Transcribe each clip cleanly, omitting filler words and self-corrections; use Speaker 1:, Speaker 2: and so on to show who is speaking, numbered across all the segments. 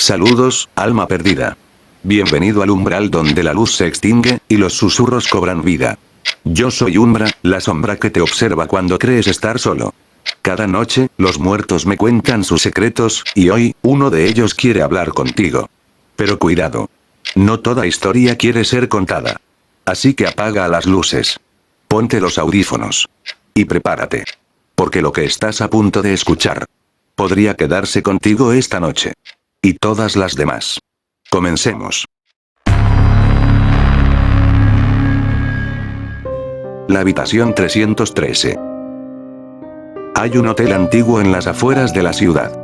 Speaker 1: Saludos, alma perdida. Bienvenido al umbral donde la luz se extingue, y los susurros cobran vida. Yo soy Umbra, la sombra que te observa cuando crees estar solo. Cada noche, los muertos me cuentan sus secretos, y hoy, uno de ellos quiere hablar contigo. Pero cuidado. No toda historia quiere ser contada. Así que apaga las luces. Ponte los audífonos. Y prepárate. Porque lo que estás a punto de escuchar podría quedarse contigo esta noche. Y todas las demás. Comencemos. La habitación 313. Hay un hotel antiguo en las afueras de la ciudad.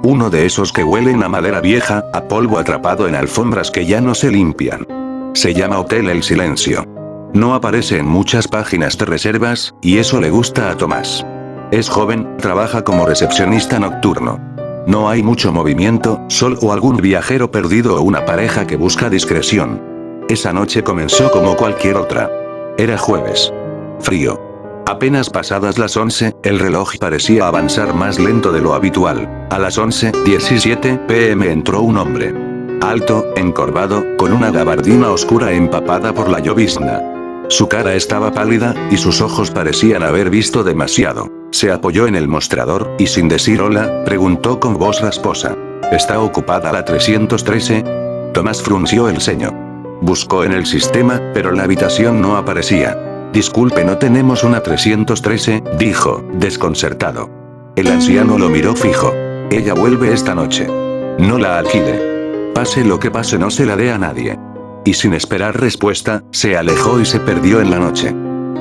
Speaker 1: Uno de esos que huelen a madera vieja, a polvo atrapado en alfombras que ya no se limpian. Se llama Hotel El Silencio. No aparece en muchas páginas de reservas, y eso le gusta a Tomás. Es joven, trabaja como recepcionista nocturno. No hay mucho movimiento, solo algún viajero perdido o una pareja que busca discreción. Esa noche comenzó como cualquier otra. Era jueves. Frío. Apenas pasadas las 11, el reloj parecía avanzar más lento de lo habitual. A las 11:17 p.m. entró un hombre. Alto, encorvado, con una gabardina oscura empapada por la llovizna. Su cara estaba pálida, y sus ojos parecían haber visto demasiado. Se apoyó en el mostrador, y sin decir hola, preguntó con voz rasposa. ¿Está ocupada la 313? Tomás frunció el ceño. Buscó en el sistema, pero la habitación no aparecía. Disculpe, no tenemos una 313, dijo, desconcertado. El anciano lo miró fijo. Ella vuelve esta noche. No la alquile. Pase lo que pase, no se la dé a nadie. Y sin esperar respuesta, se alejó y se perdió en la noche.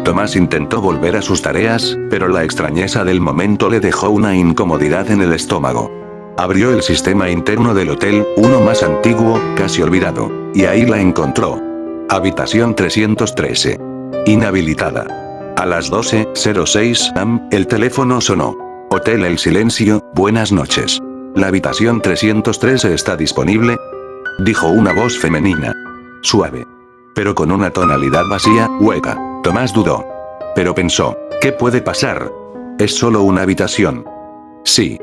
Speaker 1: Tomás intentó volver a sus tareas, pero la extrañeza del momento le dejó una incomodidad en el estómago. Abrió el sistema interno del hotel, uno más antiguo, casi olvidado, y ahí la encontró. Habitación 313. Inhabilitada. A las 12:06 am, el teléfono sonó. Hotel El Silencio, buenas noches. ¿La habitación 313 está disponible? Dijo una voz femenina. Suave. Pero con una tonalidad vacía, hueca. Tomás dudó. Pero pensó, ¿qué puede pasar? Es solo una habitación. Sí.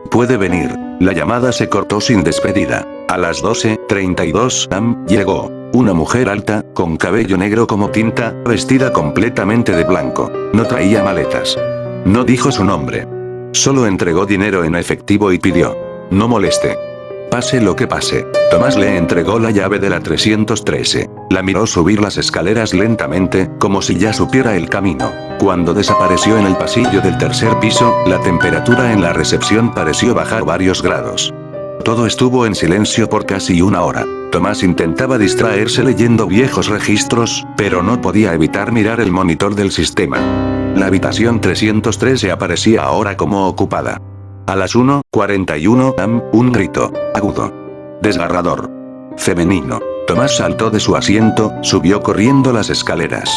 Speaker 1: Puede venir. La llamada se cortó sin despedida. A las 12:32 am, llegó. Una mujer alta, con cabello negro como tinta, vestida completamente de blanco. No traía maletas. No dijo su nombre. Solo entregó dinero en efectivo y pidió. No moleste. Pase lo que pase. Tomás le entregó la llave de la 313. La miró subir las escaleras lentamente, como si ya supiera el camino. Cuando desapareció en el pasillo del tercer piso, la temperatura en la recepción pareció bajar varios grados. Todo estuvo en silencio por casi una hora. Tomás intentaba distraerse leyendo viejos registros, pero no podía evitar mirar el monitor del sistema. La habitación 313 aparecía ahora como ocupada. A las 1:41 am, un grito, agudo. Desgarrador. Femenino. Tomás saltó de su asiento, subió corriendo las escaleras.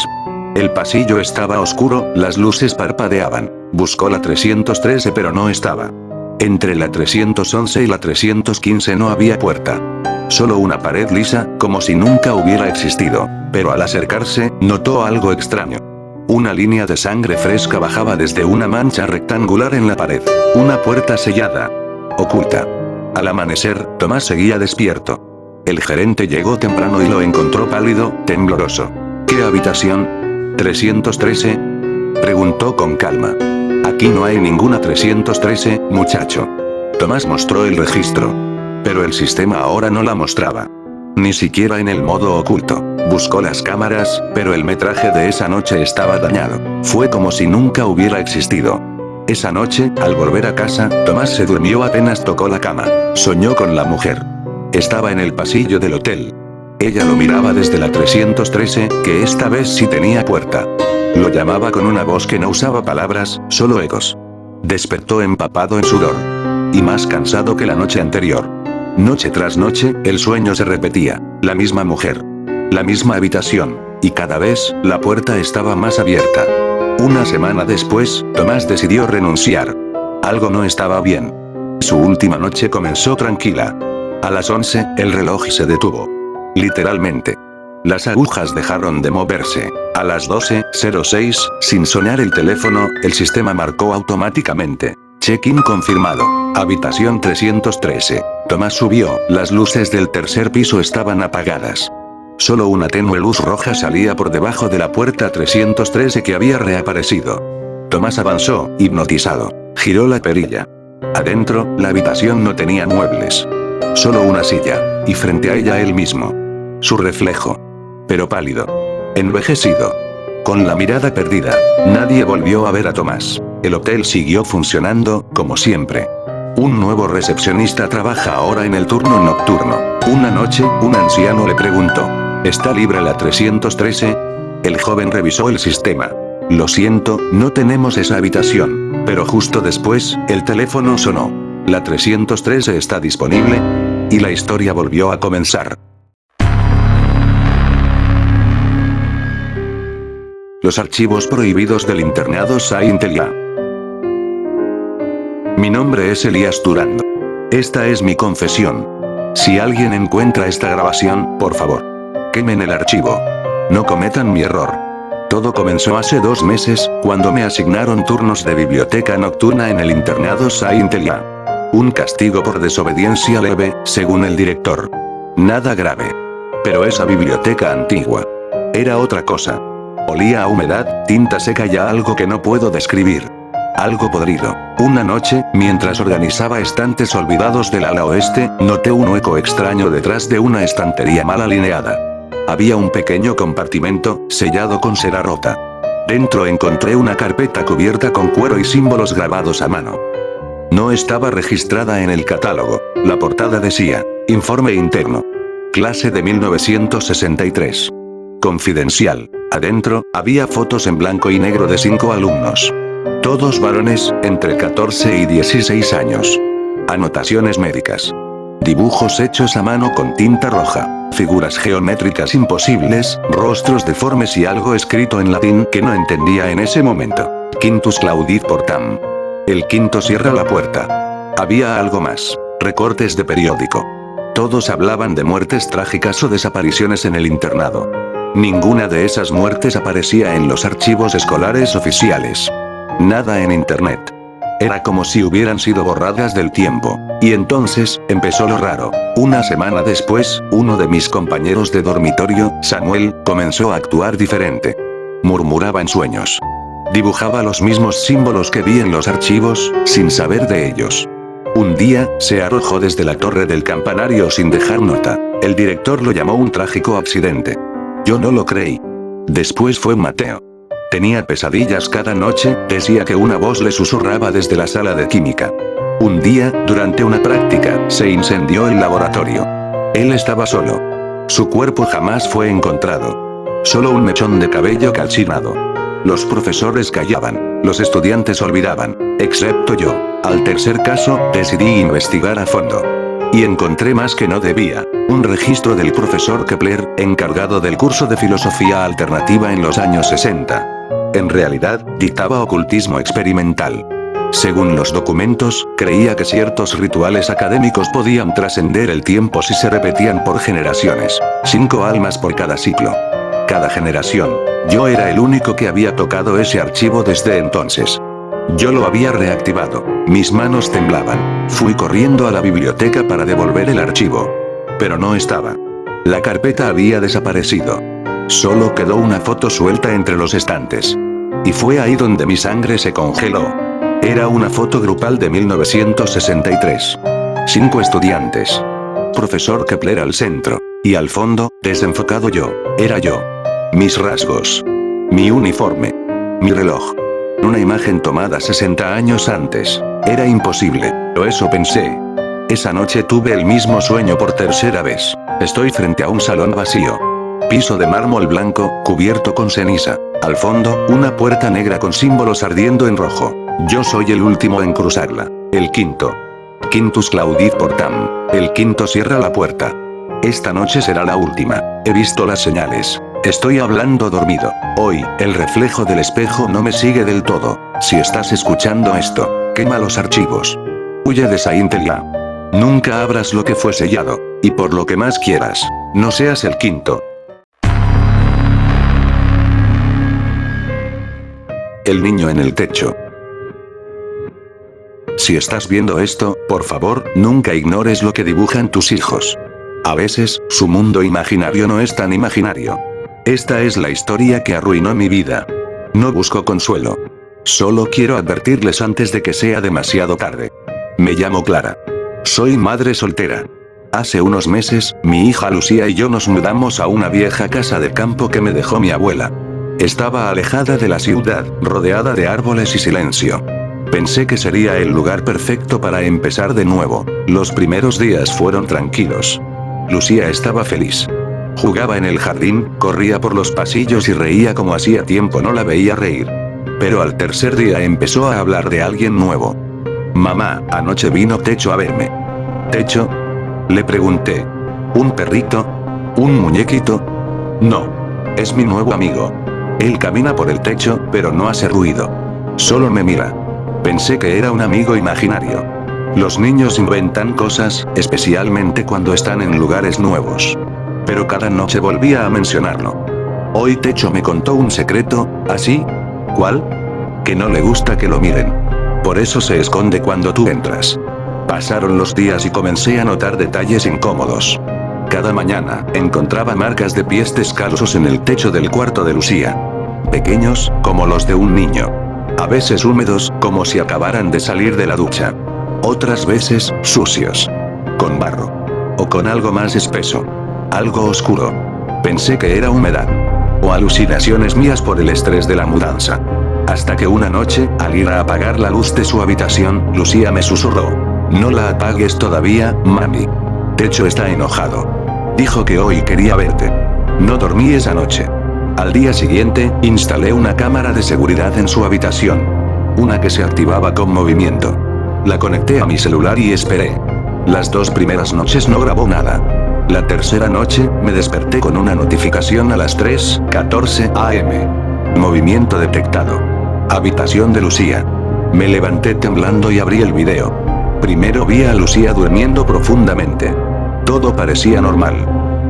Speaker 1: El pasillo estaba oscuro, las luces parpadeaban. Buscó la 313 pero no estaba. Entre la 311 y la 315 no había puerta. Solo una pared lisa, como si nunca hubiera existido. Pero al acercarse, notó algo extraño. Una línea de sangre fresca bajaba desde una mancha rectangular en la pared. Una puerta sellada. Oculta. Al amanecer, Tomás seguía despierto. El gerente llegó temprano y lo encontró pálido, tembloroso. ¿Qué habitación? ¿313? Preguntó con calma. Aquí no hay ninguna 313, muchacho. Tomás mostró el registro. Pero el sistema ahora no la mostraba. Ni siquiera en el modo oculto. Buscó las cámaras, pero el metraje de esa noche estaba dañado. Fue como si nunca hubiera existido. Esa noche, al volver a casa, Tomás se durmió apenas tocó la cama. Soñó con la mujer. Estaba en el pasillo del hotel. Ella lo miraba desde la 313, que esta vez sí tenía puerta. Lo llamaba con una voz que no usaba palabras, solo ecos. Despertó empapado en sudor. Y más cansado que la noche anterior. Noche tras noche, el sueño se repetía. La misma mujer. La misma habitación. Y cada vez, la puerta estaba más abierta. Una semana después, Tomás decidió renunciar. Algo no estaba bien. Su última noche comenzó tranquila. A las 11, el reloj se detuvo. Literalmente. Las agujas dejaron de moverse. A las 12:06, sin sonar el teléfono, el sistema marcó automáticamente. Check-in confirmado. Habitación 313. Tomás subió, las luces del tercer piso estaban apagadas. Solo una tenue luz roja salía por debajo de la puerta 313 que había reaparecido. Tomás avanzó, hipnotizado. Giró la perilla. Adentro, la habitación no tenía muebles. Solo una silla, y frente a ella él mismo. Su reflejo. Pero pálido. Envejecido. Con la mirada perdida. Nadie volvió a ver a Tomás. El hotel siguió funcionando, como siempre. Un nuevo recepcionista trabaja ahora en el turno nocturno. Una noche, un anciano le preguntó: ¿está libre la 313? El joven revisó el sistema. Lo siento, no tenemos esa habitación. Pero justo después, el teléfono sonó. La 313 está disponible. Y la historia volvió a comenzar. Los archivos prohibidos del internado Saint Elia. Mi nombre es Elías Durando. Esta es mi confesión. Si alguien encuentra esta grabación, por favor, quemen el archivo. No cometan mi error. Todo comenzó hace 2 meses, cuando me asignaron turnos de biblioteca nocturna en el internado Saint Elia. Un castigo por desobediencia leve, según el director. Nada grave. Pero esa biblioteca antigua era otra cosa. Olía a humedad, tinta seca y a algo que no puedo describir. Algo podrido. Una noche, mientras organizaba estantes olvidados del ala oeste, noté un hueco extraño detrás de una estantería mal alineada. Había un pequeño compartimento, sellado con cera rota. Dentro encontré una carpeta cubierta con cuero y símbolos grabados a mano. No estaba registrada en el catálogo. La portada decía: Informe interno. Clase de 1963. Confidencial. Adentro, había fotos en blanco y negro de 5 alumnos. Todos varones, entre 14 y 16 años. Anotaciones médicas. Dibujos hechos a mano con tinta roja. Figuras geométricas imposibles, rostros deformes y algo escrito en latín que no entendía en ese momento. Quintus claudit portam. El quinto cierra la puerta. Había algo más. Recortes de periódico. Todos hablaban de muertes trágicas o desapariciones en el internado. Ninguna de esas muertes aparecía en los archivos escolares oficiales. Nada en internet. Era como si hubieran sido borradas del tiempo. Y entonces, empezó lo raro. Una semana después, uno de mis compañeros de dormitorio, Samuel, comenzó a actuar diferente. Murmuraba en sueños. Dibujaba los mismos símbolos que vi en los archivos, sin saber de ellos. Un día, se arrojó desde la torre del campanario sin dejar nota. El director lo llamó un trágico accidente. Yo no lo creí. Después fue Mateo. Tenía pesadillas cada noche, decía que una voz le susurraba desde la sala de química. Un día, durante una práctica, se incendió el laboratorio. Él estaba solo. Su cuerpo jamás fue encontrado. Solo un mechón de cabello calcinado. Los profesores callaban, los estudiantes olvidaban, excepto yo. Al tercer caso, decidí investigar a fondo. Y encontré más que no debía. Un registro del profesor Kepler, encargado del curso de filosofía alternativa en los años 60. En realidad, dictaba ocultismo experimental. Según los documentos, creía que ciertos rituales académicos podían trascender el tiempo si se repetían por generaciones. 5 almas por cada ciclo. Cada generación. Yo era el único que había tocado ese archivo desde entonces. Yo lo había reactivado. Mis manos temblaban. Fui corriendo a la biblioteca para devolver el archivo. Pero no estaba. La carpeta había desaparecido. Solo quedó una foto suelta entre los estantes. Y fue ahí donde mi sangre se congeló. Era una foto grupal de 1963. 5 estudiantes. Profesor Kepler al centro. Y al fondo, desenfocado yo. Era yo. Mis rasgos. Mi uniforme. Mi reloj. Una imagen tomada 60 años antes. Era imposible, o eso pensé. Esa noche tuve el mismo sueño por tercera vez. Estoy frente a un salón vacío. Piso de mármol blanco, cubierto con ceniza. Al fondo, una puerta negra con símbolos ardiendo en rojo. Yo soy el último en cruzarla. El quinto. Quintus claudit portam. El quinto cierra la puerta. Esta noche será la última. He visto las señales. Estoy hablando dormido. Hoy, el reflejo del espejo no me sigue del todo. Si estás escuchando esto, quema los archivos. Huye de Saint Elia. Nunca abras lo que fue sellado. Y por lo que más quieras, no seas el quinto. El niño en el techo. Si estás viendo esto, por favor, nunca ignores lo que dibujan tus hijos. A veces, su mundo imaginario no es tan imaginario. Esta es la historia que arruinó mi vida. No busco consuelo. Solo quiero advertirles antes de que sea demasiado tarde. Me llamo Clara. Soy madre soltera. Hace unos meses, mi hija Lucía y yo nos mudamos a una vieja casa de campo que me dejó mi abuela. Estaba alejada de la ciudad, rodeada de árboles y silencio. Pensé que sería el lugar perfecto para empezar de nuevo. Los primeros días fueron tranquilos. Lucía estaba feliz. Jugaba en el jardín, corría por los pasillos y reía como hacía tiempo no la veía reír. Pero al tercer día empezó a hablar de alguien nuevo. Mamá, anoche vino Techo a verme. ¿Techo? Le pregunté. ¿Un perrito? ¿Un muñequito? No. Es mi nuevo amigo. Él camina por el techo, pero no hace ruido. Solo me mira. Pensé que era un amigo imaginario. Los niños inventan cosas, especialmente cuando están en lugares nuevos. Pero cada noche volvía a mencionarlo. Hoy Techo me contó un secreto, ¿así? ¿Cuál? Que no le gusta que lo miren. Por eso se esconde cuando tú entras. Pasaron los días y comencé a notar detalles incómodos. Cada mañana, encontraba marcas de pies descalzos en el techo del cuarto de Lucía. Pequeños, como los de un niño. A veces húmedos, como si acabaran de salir de la ducha. Otras veces, sucios. Con barro. O con algo más espeso. Algo oscuro. Pensé que era humedad. O alucinaciones mías por el estrés de la mudanza. Hasta que una noche, al ir a apagar la luz de su habitación, Lucía me susurró. No la apagues todavía, mami. Techo está enojado. Dijo que hoy quería verte. No dormí esa noche. Al día siguiente, instalé una cámara de seguridad en su habitación. Una que se activaba con movimiento. La conecté a mi celular y esperé. Las 2 primeras noches no grabó nada. La tercera noche, me desperté con una notificación a las 3:14 am. Movimiento detectado. Habitación de Lucía. Me levanté temblando y abrí el video. Primero vi a Lucía durmiendo profundamente. Todo parecía normal.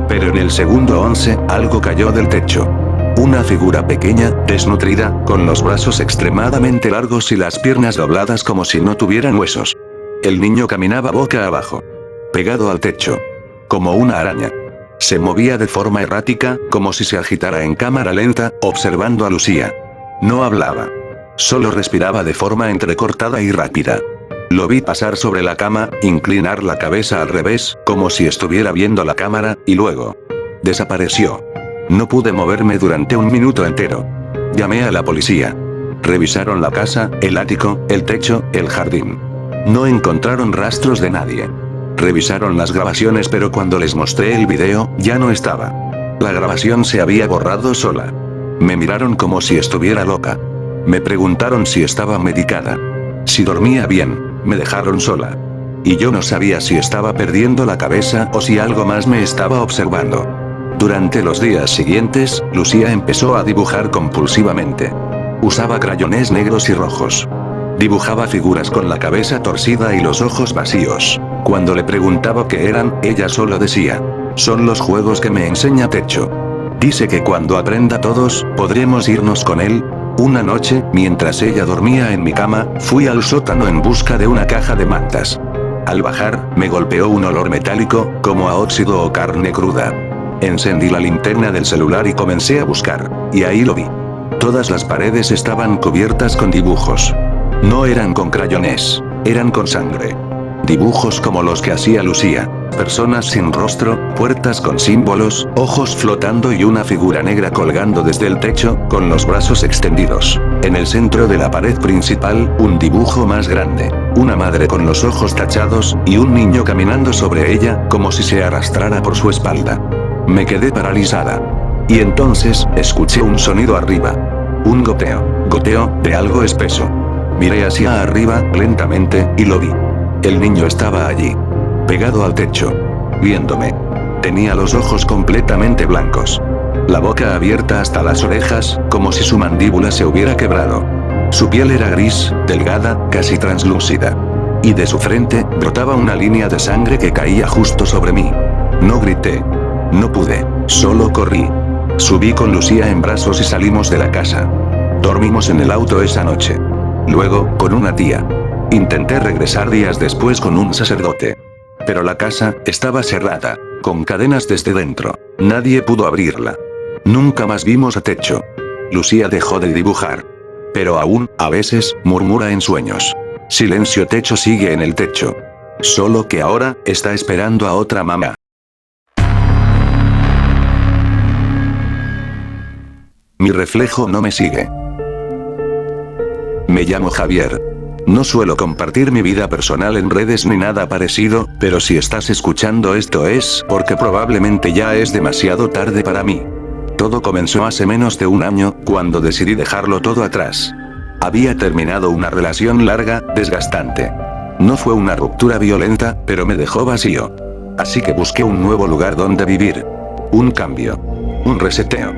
Speaker 1: Pero en el segundo 11, algo cayó del techo. Una figura pequeña, desnutrida, con los brazos extremadamente largos y las piernas dobladas como si no tuvieran huesos. El niño caminaba boca abajo. Pegado al techo. Como una araña. Se movía de forma errática, como si se agitara en cámara lenta, observando a Lucía. No hablaba. Solo respiraba de forma entrecortada y rápida. Lo vi pasar sobre la cama, inclinar la cabeza al revés, como si estuviera viendo la cámara, y luego desapareció. No pude moverme durante un minuto entero. Llamé a la policía. Revisaron la casa, el ático, el techo, el jardín. No encontraron rastros de nadie. Revisaron las grabaciones, pero cuando les mostré el video, ya no estaba. La grabación se había borrado sola. Me miraron como si estuviera loca. Me preguntaron si estaba medicada. Si dormía bien, me dejaron sola. Y yo no sabía si estaba perdiendo la cabeza o si algo más me estaba observando. Durante los días siguientes, Lucía empezó a dibujar compulsivamente. Usaba crayones negros y rojos. Dibujaba figuras con la cabeza torcida y los ojos vacíos. Cuando le preguntaba qué eran, ella solo decía: son los juegos que me enseña Techo. Dice que cuando aprenda todos, podremos irnos con él. Una noche, mientras ella dormía en mi cama, fui al sótano en busca de una caja de mantas. Al bajar, me golpeó un olor metálico, como a óxido o carne cruda. Encendí la linterna del celular y comencé a buscar, y ahí lo vi. Todas las paredes estaban cubiertas con dibujos. No eran con crayones, eran con sangre. Dibujos como los que hacía Lucía. Personas sin rostro, puertas con símbolos, ojos flotando y una figura negra colgando desde el techo, con los brazos extendidos. En el centro de la pared principal, un dibujo más grande. Una madre con los ojos tachados, y un niño caminando sobre ella, como si se arrastrara por su espalda. Me quedé paralizada. Y entonces, escuché un sonido arriba. Un goteo de algo espeso. Miré hacia arriba, lentamente, y lo vi. El niño estaba allí. Pegado al techo. Viéndome. Tenía los ojos completamente blancos. La boca abierta hasta las orejas, como si su mandíbula se hubiera quebrado. Su piel era gris, delgada, casi translúcida. Y de su frente, brotaba una línea de sangre que caía justo sobre mí. No grité. No pude. Solo corrí. Subí con Lucía en brazos y salimos de la casa. Dormimos en el auto esa noche. Luego, con una tía. Intenté regresar días después con un sacerdote. Pero la casa estaba cerrada, con cadenas desde dentro. Nadie pudo abrirla. Nunca más vimos a Techo. Lucía dejó de dibujar. Pero aún, a veces, murmura en sueños. Silencio, Techo sigue en el techo. Solo que ahora, está esperando a otra mamá. Mi reflejo no me sigue. Me llamo Javier. No suelo compartir mi vida personal en redes ni nada parecido, pero si estás escuchando esto es porque probablemente ya es demasiado tarde para mí. Todo comenzó hace menos de un año, cuando decidí dejarlo todo atrás. Había terminado una relación larga, desgastante. No fue una ruptura violenta, pero me dejó vacío. Así que busqué un nuevo lugar donde vivir. Un cambio. Un reseteo.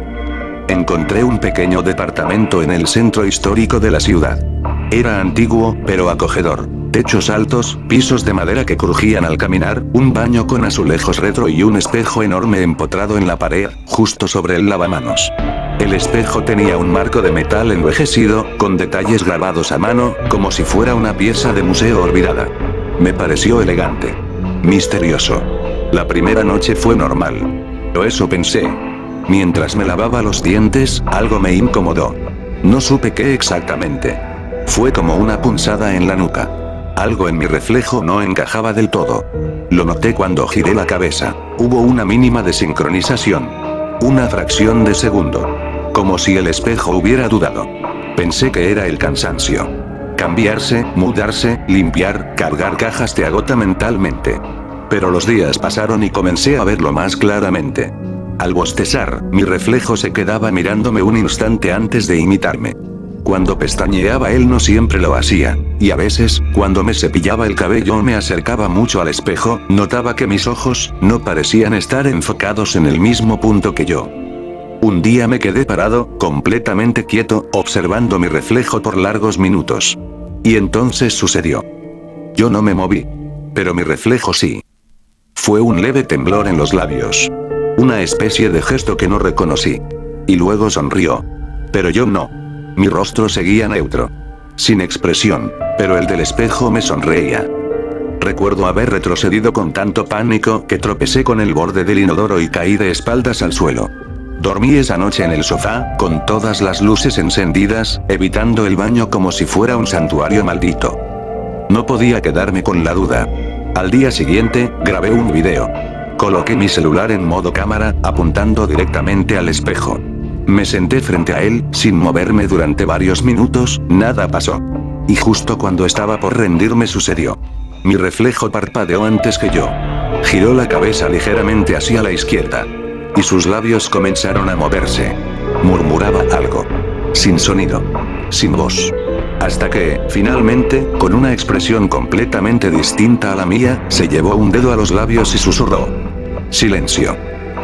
Speaker 1: Encontré un pequeño departamento en el centro histórico de la ciudad. Era antiguo, pero acogedor. Techos altos, pisos de madera que crujían al caminar, un baño con azulejos retro y un espejo enorme empotrado en la pared, justo sobre el lavamanos. El espejo tenía un marco de metal envejecido, con detalles grabados a mano, como si fuera una pieza de museo olvidada. Me pareció elegante. Misterioso. La primera noche fue normal. O eso pensé. Mientras me lavaba los dientes, algo me incomodó. No supe qué exactamente. Fue como una punzada en la nuca. Algo en mi reflejo no encajaba del todo. Lo noté cuando giré la cabeza. Hubo una mínima desincronización. Una fracción de segundo. Como si el espejo hubiera dudado. Pensé que era el cansancio. Cambiarse, mudarse, limpiar, cargar cajas te agota mentalmente. Pero los días pasaron y comencé a verlo más claramente. Al bostezar, mi reflejo se quedaba mirándome un instante antes de imitarme. Cuando pestañeaba él no siempre lo hacía, y a veces, cuando me cepillaba el cabello o me acercaba mucho al espejo, notaba que mis ojos no parecían estar enfocados en el mismo punto que yo. Un día me quedé parado, completamente quieto, observando mi reflejo por largos minutos. Y entonces sucedió. Yo no me moví. Pero mi reflejo sí. Fue un leve temblor en los labios. Una especie de gesto que no reconocí. Y luego sonrió. Pero yo no. Mi rostro seguía neutro. Sin expresión, pero el del espejo me sonreía. Recuerdo haber retrocedido con tanto pánico que tropecé con el borde del inodoro y caí de espaldas al suelo. Dormí esa noche en el sofá, con todas las luces encendidas, evitando el baño como si fuera un santuario maldito. No podía quedarme con la duda. Al día siguiente, grabé un video. Coloqué mi celular en modo cámara, apuntando directamente al espejo. Me senté frente a él, sin moverme durante varios minutos, nada pasó. Y justo cuando estaba por rendirme sucedió. Mi reflejo parpadeó antes que yo. Giró la cabeza ligeramente hacia la izquierda. Y sus labios comenzaron a moverse. Murmuraba algo. Sin sonido. Sin voz. Hasta que, finalmente, con una expresión completamente distinta a la mía, se llevó un dedo a los labios y susurró. Silencio.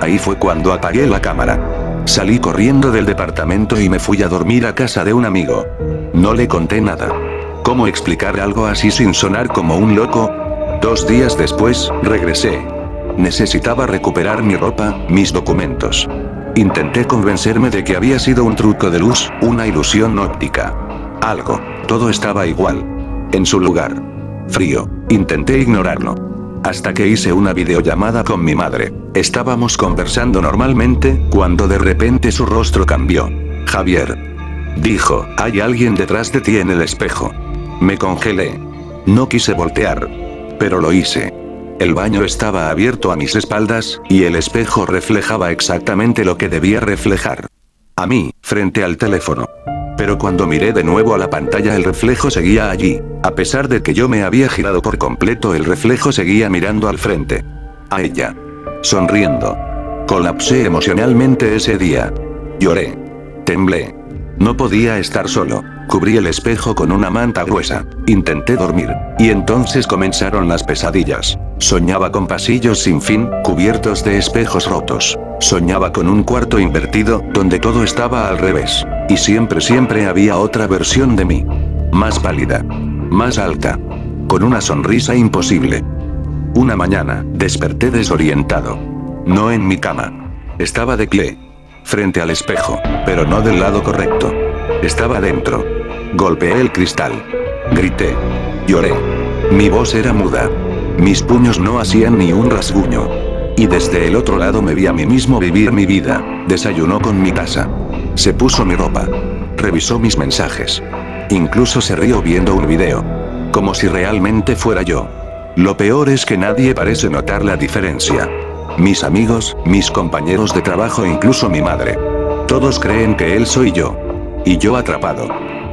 Speaker 1: Ahí fue cuando apagué la cámara. Salí corriendo del departamento y me fui a dormir a casa de un amigo. No le conté nada. ¿Cómo explicar algo así sin sonar como un loco? 2 días después, regresé. Necesitaba recuperar mi ropa, mis documentos. Intenté convencerme de que había sido un truco de luz, una ilusión óptica. Algo. Todo estaba igual. En su lugar. Frío. Intenté ignorarlo. Hasta que hice una videollamada con mi madre. Estábamos conversando normalmente, cuando de repente su rostro cambió. Javier. Dijo, hay alguien detrás de ti en el espejo. Me congelé. No quise voltear. Pero lo hice. El baño estaba abierto a mis espaldas, y el espejo reflejaba exactamente lo que debía reflejar. A mí, frente al teléfono. Pero cuando miré de nuevo a la pantalla el reflejo seguía allí. A pesar de que yo me había girado por completo, el reflejo seguía mirando al frente. A ella. Sonriendo. Colapsé emocionalmente ese día. Lloré. Temblé. No podía estar solo. Cubrí el espejo con una manta gruesa. Intenté dormir. Y entonces comenzaron las pesadillas. Soñaba con pasillos sin fin, cubiertos de espejos rotos. Soñaba con un cuarto invertido, donde todo estaba al revés. Y siempre había otra versión de mí. Más pálida. Más alta. Con una sonrisa imposible. Una mañana, desperté desorientado. No en mi cama. Estaba de pie. Frente al espejo, pero no del lado correcto. Estaba dentro. Golpeé el cristal. Grité. Lloré. Mi voz era muda. Mis puños no hacían ni un rasguño. Y desde el otro lado me vi a mí mismo vivir mi vida. Desayunó con mi taza. Se puso mi ropa. Revisó mis mensajes. Incluso se rió viendo un video. Como si realmente fuera yo. Lo peor es que nadie parece notar la diferencia. Mis amigos, mis compañeros de trabajo e incluso mi madre. Todos creen que él soy yo. Y yo atrapado.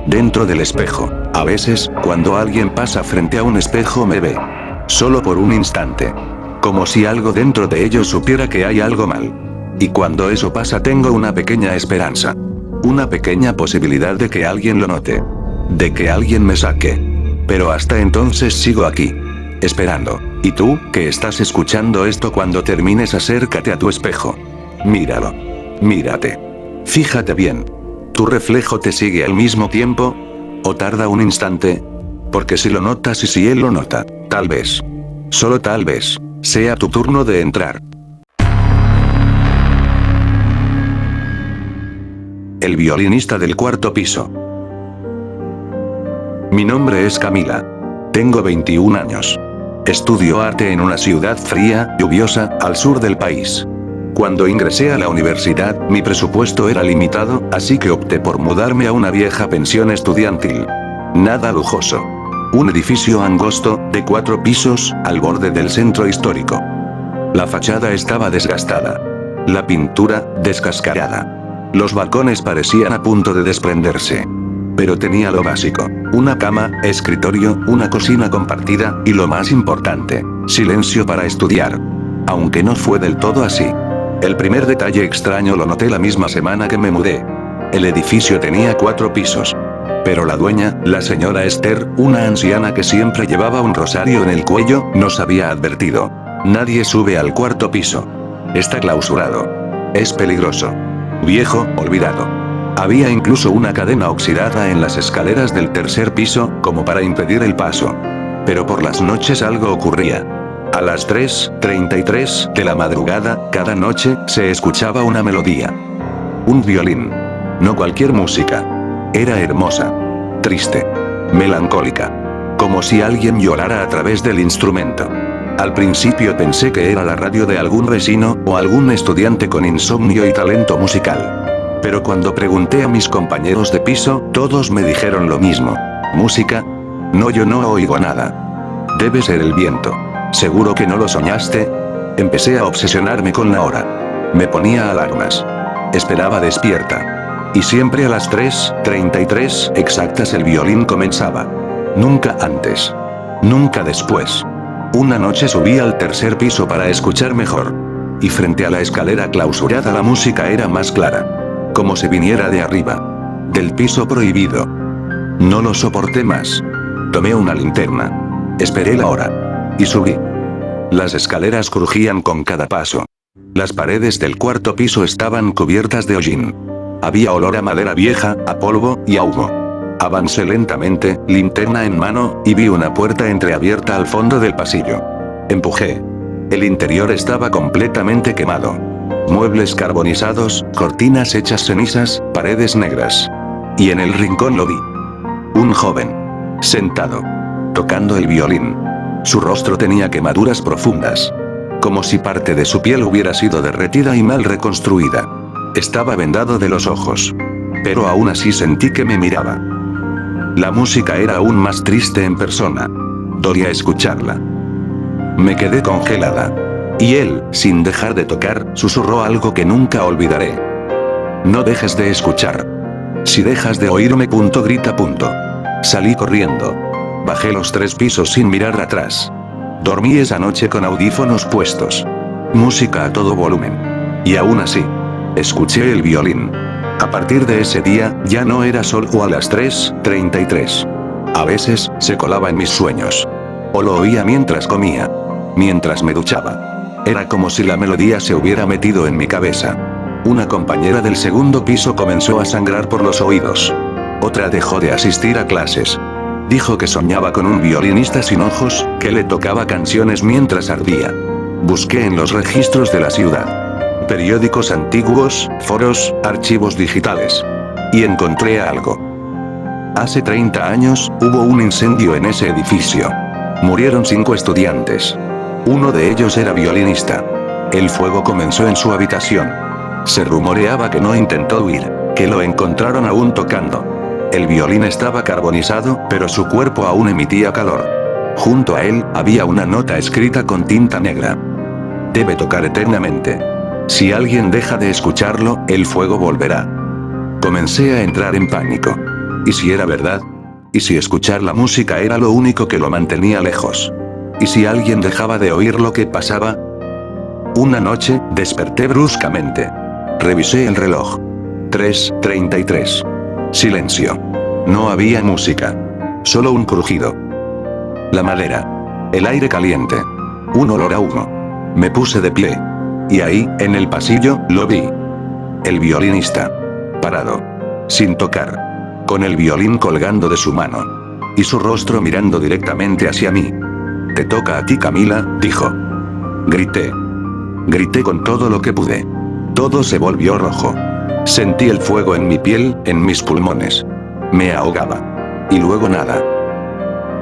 Speaker 1: Dentro del espejo. A veces, cuando alguien pasa frente a un espejo me ve. Solo por un instante. Como si algo dentro de ellos supiera que hay algo mal. Y cuando eso pasa tengo una pequeña esperanza. Una pequeña posibilidad de que alguien lo note. De que alguien me saque. Pero hasta entonces sigo aquí. Esperando. Y tú, que estás escuchando esto cuando termines, acércate a tu espejo. Míralo. Mírate. Fíjate bien. ¿Tu reflejo te sigue al mismo tiempo? ¿O tarda un instante? Porque si lo notas y si él lo nota, tal vez. Solo tal vez. Sea tu turno de entrar. El violinista del cuarto piso. Mi nombre es Camila. Tengo 21 años. Estudio arte en una ciudad fría, lluviosa, al sur del país. Cuando ingresé a la universidad, mi presupuesto era limitado, así que opté por mudarme a una vieja pensión estudiantil. Nada lujoso. Un edificio angosto, de 4 pisos, al borde del centro histórico. La fachada estaba desgastada. La pintura, descascarada. Los balcones parecían a punto de desprenderse. Pero tenía lo básico. Una cama, escritorio, una cocina compartida, y lo más importante, silencio para estudiar. Aunque no fue del todo así. El primer detalle extraño lo noté la misma semana que me mudé. El edificio tenía 4 pisos. Pero la dueña, la señora Esther, una anciana que siempre llevaba un rosario en el cuello, nos había advertido. Nadie sube al 4º piso. Está clausurado. Es peligroso. Viejo, olvidado. Había incluso una cadena oxidada en las escaleras del 3er piso, como para impedir el paso. Pero por las noches algo ocurría. A las 3:33 de la madrugada, cada noche, se escuchaba una melodía. Un violín. No cualquier música. Era hermosa. Triste. Melancólica. Como si alguien llorara a través del instrumento. Al principio pensé que era la radio de algún vecino, o algún estudiante con insomnio y talento musical. Pero cuando pregunté a mis compañeros de piso, todos me dijeron lo mismo. ¿Música? No, yo no oigo nada. Debe ser el viento. ¿Seguro que no lo soñaste? Empecé a obsesionarme con la hora. Me ponía alarmas. Esperaba despierta. Y siempre a las 3:33 exactas el violín comenzaba. Nunca antes. Nunca después. Una noche subí al 3er piso para escuchar mejor. Y frente a la escalera clausurada la música era más clara. Como si viniera de arriba. Del piso prohibido. No lo soporté más. Tomé una linterna. Esperé la hora. Y subí. Las escaleras crujían con cada paso. Las paredes del 4º piso estaban cubiertas de hollín. Había olor a madera vieja, a polvo y a humo. Avancé lentamente, linterna en mano, y vi una puerta entreabierta al fondo del pasillo. Empujé. El interior estaba completamente quemado. Muebles carbonizados, cortinas hechas cenizas, paredes negras. Y en el rincón lo vi. Un joven. Sentado. Tocando el violín. Su rostro tenía quemaduras profundas. Como si parte de su piel hubiera sido derretida y mal reconstruida. Estaba vendado de los ojos. Pero aún así sentí que me miraba. La música era aún más triste en persona. Dolía escucharla. Me quedé congelada. Y él, sin dejar de tocar, susurró algo que nunca olvidaré. No dejes de escuchar. Si dejas de oírme, grita. Salí corriendo. Bajé los 3 pisos sin mirar atrás. Dormí esa noche con audífonos puestos. Música a todo volumen. Y aún así, escuché el violín. A partir de ese día, ya no era solo a las 3:33. A veces, se colaba en mis sueños. O lo oía mientras comía. Mientras me duchaba. Era como si la melodía se hubiera metido en mi cabeza. Una compañera del 2º piso comenzó a sangrar por los oídos. Otra dejó de asistir a clases. Dijo que soñaba con un violinista sin ojos, que le tocaba canciones mientras ardía. Busqué en los registros de la ciudad. Periódicos antiguos, foros, archivos digitales. Y encontré algo. Hace 30 años, hubo un incendio en ese edificio. Murieron 5 estudiantes. Uno de ellos era violinista. El fuego comenzó en su habitación. Se rumoreaba que no intentó huir, que lo encontraron aún tocando. El violín estaba carbonizado, pero su cuerpo aún emitía calor. Junto a él, había una nota escrita con tinta negra. Debe tocar eternamente. Si alguien deja de escucharlo, el fuego volverá. Comencé a entrar en pánico. ¿Y si era verdad? ¿Y si escuchar la música era lo único que lo mantenía lejos? ¿Y si alguien dejaba de oír lo que pasaba? Una noche, desperté bruscamente. Revisé el reloj. 3:33. Silencio. No había música. Solo un crujido. La madera. El aire caliente. Un olor a humo. Me puse de pie. Y ahí, en el pasillo, lo vi. El violinista. Parado. Sin tocar. Con el violín colgando de su mano. Y su rostro mirando directamente hacia mí. «Te toca a ti, Camila», dijo. Grité. Grité con todo lo que pude. Todo se volvió rojo. Sentí el fuego en mi piel, en mis pulmones. Me ahogaba. Y luego nada.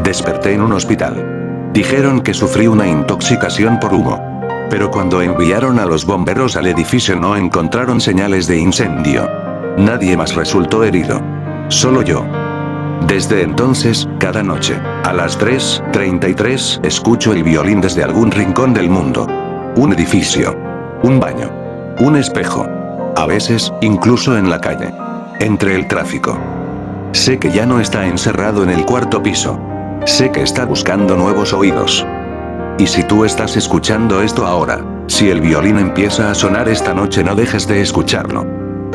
Speaker 1: Desperté en un hospital. Dijeron que sufrí una intoxicación por humo. Pero cuando enviaron a los bomberos al edificio no encontraron señales de incendio. Nadie más resultó herido. Solo yo. Desde entonces, cada noche, a las 3:33, escucho el violín desde algún rincón del mundo. Un edificio. Un baño. Un espejo. A veces, incluso en la calle. Entre el tráfico. Sé que ya no está encerrado en el cuarto piso. Sé que está buscando nuevos oídos. Y si tú estás escuchando esto ahora, si el violín empieza a sonar esta noche, no dejes de escucharlo.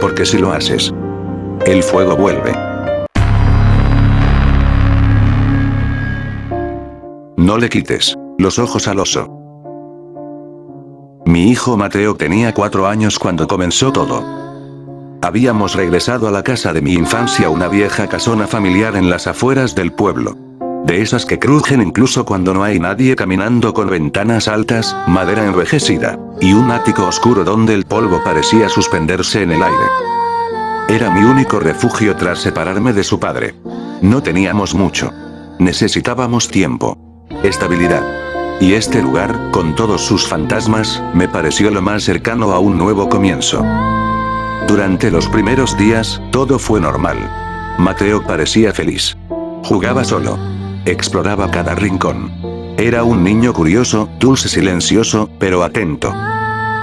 Speaker 1: Porque si lo haces, el fuego vuelve. No le quites los ojos al oso. Mi hijo Mateo tenía 4 años cuando comenzó todo. Habíamos regresado a la casa de mi infancia, una vieja casona familiar en las afueras del pueblo. De esas que crujen incluso cuando no hay nadie, caminando, con ventanas altas, madera envejecida, y un ático oscuro donde el polvo parecía suspenderse en el aire. Era mi único refugio tras separarme de su padre. No teníamos mucho. Necesitábamos tiempo. Estabilidad. Y este lugar, con todos sus fantasmas, me pareció lo más cercano a un nuevo comienzo. Durante los primeros días, todo fue normal. Mateo parecía feliz. Jugaba solo. Exploraba cada rincón. Era un niño curioso, dulce, silencioso, pero atento.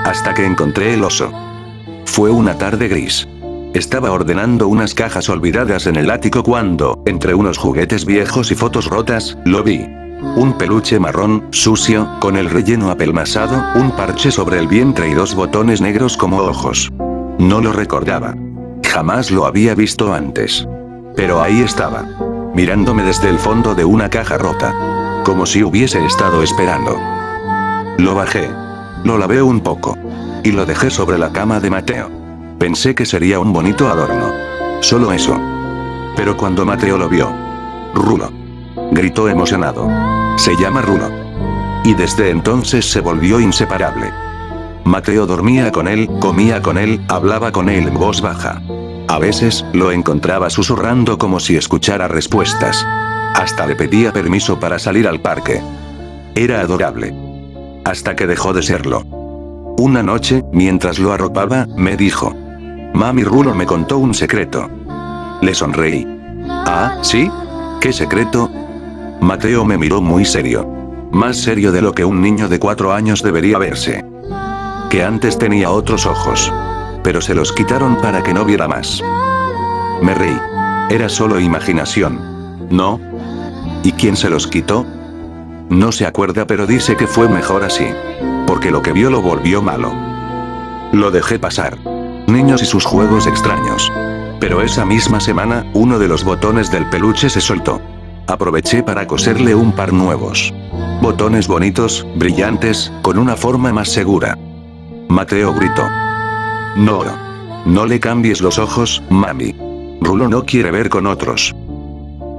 Speaker 1: Hasta que encontré el oso. Fue una tarde gris. Estaba ordenando unas cajas olvidadas en el ático cuando, entre unos juguetes viejos y fotos rotas, lo vi. Un peluche marrón, sucio, con el relleno apelmazado, un parche sobre el vientre y 2 botones negros como ojos. No lo recordaba. Jamás lo había visto antes. Pero ahí estaba. Mirándome desde el fondo de una caja rota. Como si hubiese estado esperando. Lo bajé. Lo lavé un poco. Y lo dejé sobre la cama de Mateo. Pensé que sería un bonito adorno. Solo eso. Pero cuando Mateo lo vio. «Rulo», gritó emocionado. «Se llama Rulo». Y desde entonces se volvió inseparable. Mateo dormía con él, comía con él, hablaba con él en voz baja. A veces, lo encontraba susurrando como si escuchara respuestas. Hasta le pedía permiso para salir al parque. Era adorable. Hasta que dejó de serlo. Una noche, mientras lo arropaba, me dijo: «Mami, Rulo me contó un secreto». Le sonreí. «¿Ah, sí? ¿Qué secreto?» Mateo me miró muy serio. Más serio de lo que un niño de 4 años debería verse. Que antes tenía otros ojos. Pero se los quitaron para que no viera más. Me reí. Era solo imaginación. ¿No? ¿Y quién se los quitó? No se acuerda, pero dice que fue mejor así. Porque lo que vio lo volvió malo. Lo dejé pasar. Niños y sus juegos extraños. Pero esa misma semana, uno de los botones del peluche se soltó. Aproveché para coserle un par nuevos. Botones bonitos, brillantes, con una forma más segura. Mateo gritó: «No. No le cambies los ojos, mami. Rulo no quiere ver con otros».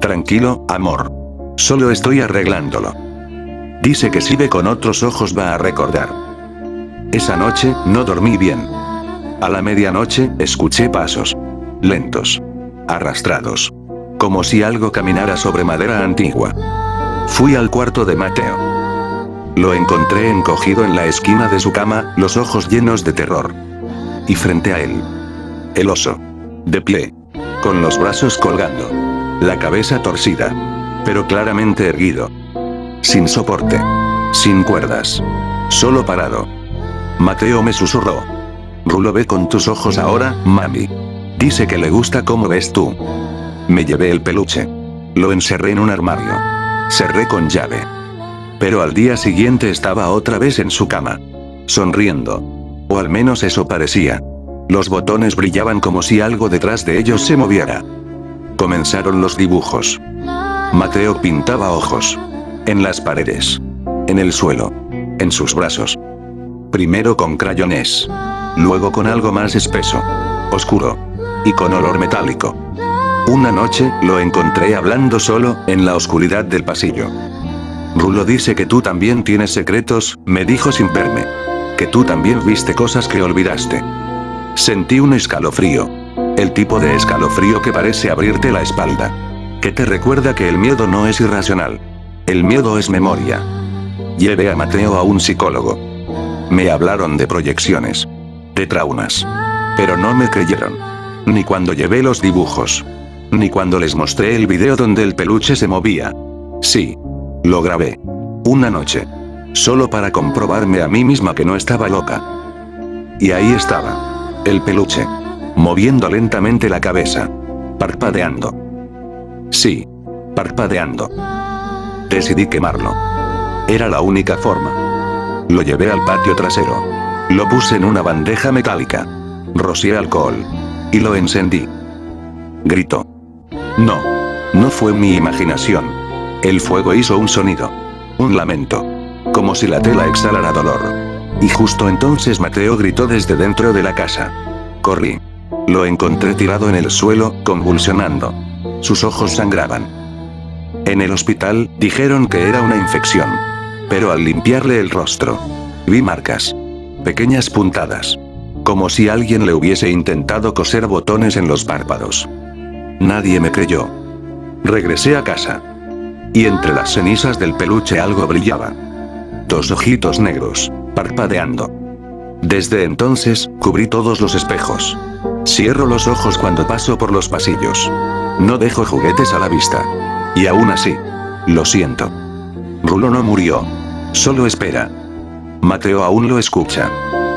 Speaker 1: «Tranquilo, amor. Solo estoy arreglándolo. Dice que si ve con otros ojos va a recordar». Esa noche, no dormí bien. A la medianoche, escuché pasos. Lentos. Arrastrados. como si algo caminara sobre madera antigua. Fui al cuarto de Mateo. Lo encontré encogido en la esquina de su cama, los ojos llenos de terror. Y frente a él, el oso. De pie. Con los brazos colgando. La cabeza torcida. Pero claramente erguido. Sin soporte. Sin cuerdas. Solo parado. Mateo me susurró. Rulo, ve con tus ojos ahora, mami. Dice que le gusta cómo ves tú. Me llevé el peluche. Lo encerré en un armario. Cerré con llave. Pero al día siguiente estaba otra vez en su cama. Sonriendo. O al menos eso parecía. Los botones brillaban como si algo detrás de ellos se moviera. Comenzaron los dibujos. Mateo pintaba ojos. En las paredes. En el suelo. En sus brazos. Primero con crayones. Luego con algo más espeso. Oscuro. Y con olor metálico. Una noche, lo encontré hablando solo, en la oscuridad del pasillo. Rulo dice que tú también tienes secretos, me dijo sin verme. Que tú también viste cosas que olvidaste. Sentí un escalofrío. El tipo de escalofrío que parece abrirte la espalda. Que te recuerda que el miedo no es irracional. El miedo es memoria. Llevé a Mateo a un psicólogo. Me hablaron de proyecciones. De traumas. Pero no me creyeron. Ni cuando llevé los dibujos. Ni cuando les mostré el video donde el peluche se movía. Sí. Lo grabé. Una noche. Solo para comprobarme a mí misma que no estaba loca. Y ahí estaba. El peluche. Moviendo lentamente la cabeza. Parpadeando. Sí. Parpadeando. Decidí quemarlo. Era la única forma. Lo llevé al patio trasero. Lo puse en una bandeja metálica. Rocié alcohol. Y lo encendí. Gritó. No. No fue mi imaginación. El fuego hizo un sonido. Un lamento. Como si la tela exhalara dolor. Y justo entonces Mateo gritó desde dentro de la casa. Corrí. Lo encontré tirado en el suelo, convulsionando. Sus ojos sangraban. En el hospital, dijeron que era una infección. Pero al limpiarle el rostro, vi marcas. Pequeñas puntadas. Como si alguien le hubiese intentado coser botones en los párpados. Nadie me creyó. Regresé a casa. Y entre las cenizas del peluche algo brillaba. 2 ojitos negros, parpadeando. Desde entonces, cubrí todos los espejos. Cierro los ojos cuando paso por los pasillos. No dejo juguetes a la vista. Y aún así, lo siento. Rulo no murió. Solo espera. Mateo aún lo escucha.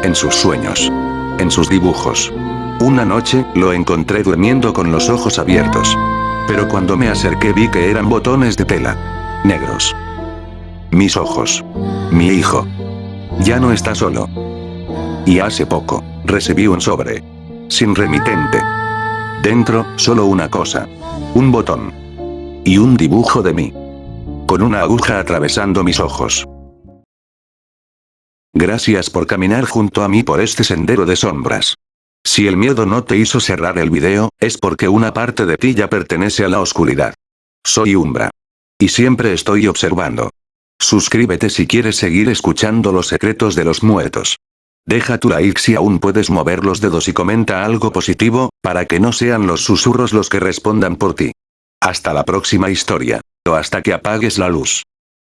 Speaker 1: En sus sueños. En sus dibujos. Una noche, lo encontré durmiendo con los ojos abiertos. Pero cuando me acerqué vi que eran botones de tela. Negros. Mis ojos. Mi hijo. Ya no está solo. Y hace poco, recibí un sobre. Sin remitente. Dentro, solo una cosa. Un botón. Y un dibujo de mí. Con una aguja atravesando mis ojos. Gracias por caminar junto a mí por este sendero de sombras. Si el miedo no te hizo cerrar el video, es porque una parte de ti ya pertenece a la oscuridad. Soy Umbra. Y siempre estoy observando. Suscríbete si quieres seguir escuchando los secretos de los muertos. Deja tu like si aún puedes mover los dedos y comenta algo positivo, para que no sean los susurros los que respondan por ti. Hasta la próxima historia. O hasta que apagues la luz.